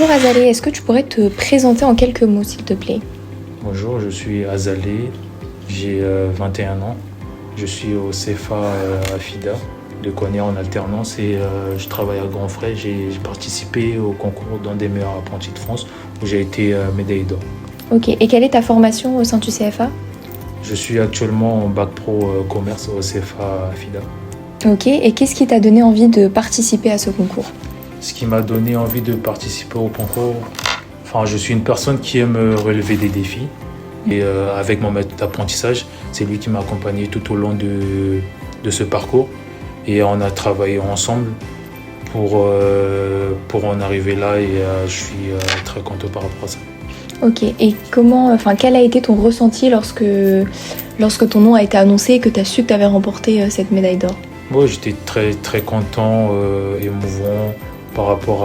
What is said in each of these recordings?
Bonjour Azalée, est-ce que tu pourrais te présenter en quelques mots s'il te plaît? Bonjour, je suis Azalée, j'ai 21 ans. Je suis au CFA à FIDA de Cognères en alternance et je travaille à Grand Frais. J'ai participé au concours d'un des meilleurs apprentis de France où j'ai été médaillé d'or. Ok, et quelle est ta formation au sein du CFA? Je suis actuellement en bac pro commerce au CFA à FIDA. Ok, et qu'est-ce qui t'a donné envie de participer à ce concours? Ce qui m'a donné envie de participer au concours, je suis une personne qui aime relever des défis. Et avec mon maître d'apprentissage, c'est lui qui m'a accompagné tout au long de ce parcours. Et on a travaillé ensemble pour en arriver là et je suis très content par rapport à ça. Ok, et quel a été ton ressenti lorsque ton nom a été annoncé et que tu as su que tu avais remporté cette médaille d'or? Moi, j'étais très, très content, émouvant par rapport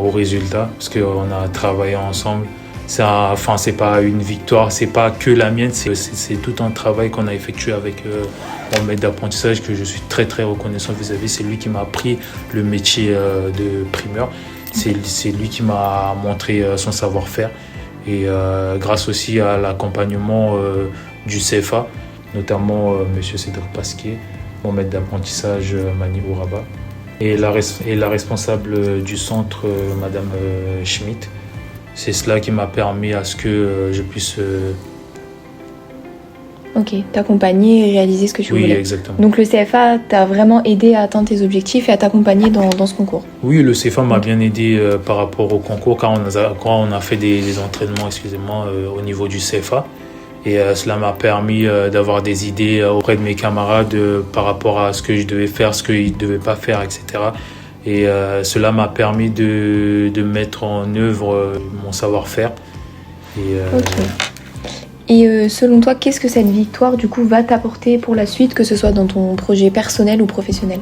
aux résultats parce qu'on a travaillé ensemble. C'est pas une victoire, c'est pas que la mienne, c'est tout un travail qu'on a effectué avec mon maître d'apprentissage que je suis très très reconnaissant vis-à-vis. C'est lui qui m'a appris le métier de primeur. C'est lui qui m'a montré son savoir-faire et grâce aussi à l'accompagnement du CFA, notamment Monsieur Cédric Pasquier, mon maître d'apprentissage Mani Bouraba et la responsable du centre Madame Schmitt. C'est cela qui m'a permis à ce que je puisse t'accompagner et réaliser ce que tu voulais. Oui, exactement. Donc le CFA t'a vraiment aidé à atteindre tes objectifs et à t'accompagner dans ce concours. Oui, le CFA m'a bien aidé par rapport au concours quand on a fait des entraînements au niveau du CFA. Et cela m'a permis d'avoir des idées auprès de mes camarades par rapport à ce que je devais faire, ce qu'ils ne devaient pas faire, etc. Et cela m'a permis de mettre en œuvre mon savoir-faire. Et selon toi, qu'est-ce que cette victoire du coup va t'apporter pour la suite, que ce soit dans ton projet personnel ou professionnel?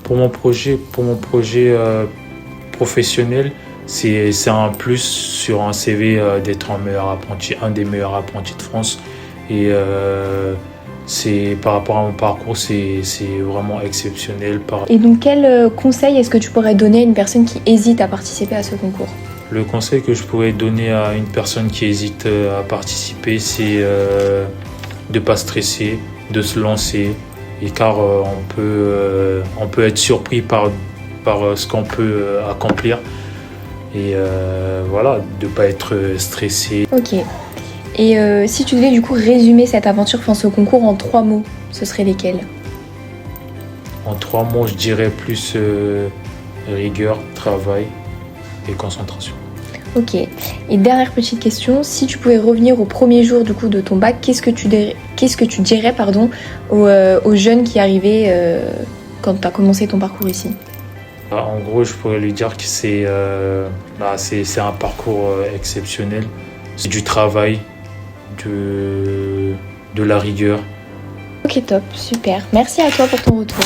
Pour mon projet professionnel, c'est un plus sur un CV d'être un des meilleurs apprentis de France. Et c'est par rapport à mon parcours, c'est vraiment exceptionnel. Et donc quel conseil est-ce que tu pourrais donner à une personne qui hésite à participer à ce concours? Le conseil que je pourrais donner à une personne qui hésite à participer, c'est de ne pas stresser, de se lancer. Et car on peut être surpris par ce qu'on peut accomplir. Et de ne pas être stressé. Ok. Et si tu devais du coup résumer cette aventure face au concours en 3 mots, ce seraient lesquels? En 3 mots, je dirais plus rigueur, travail et concentration. Ok. Et dernière petite question, si tu pouvais revenir au premier jour du coup de ton bac, qu'est-ce que tu dirais aux jeunes qui arrivaient quand tu as commencé ton parcours ici? En gros, je pourrais lui dire que c'est un parcours exceptionnel. C'est du travail, de la rigueur. Ok, top, super. Merci à toi pour ton retour.